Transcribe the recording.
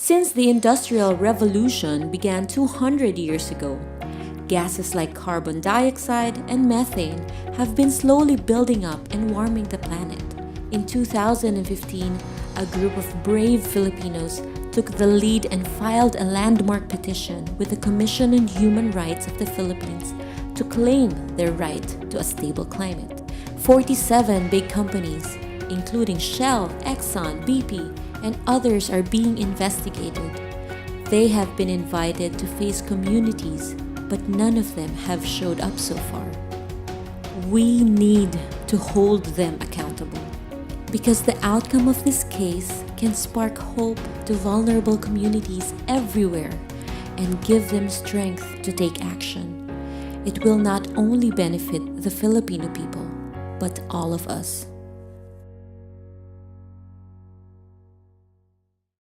Since the Industrial Revolution began 200 years ago, gases like carbon dioxide and methane have been slowly building up and warming the planet. In 2015, a group of brave Filipinos took the lead and filed a landmark petition with the Commission on Human Rights of the Philippines to claim their right to a stable climate. 47 big companies, including Shell, Exxon, BP, and others are being investigated. They have been invited to face communities, but none of them have showed up so far. We need to hold them accountable because the outcome of this case can spark hope to vulnerable communities everywhere and give them strength to take action. It will not only benefit the Filipino people, but all of us.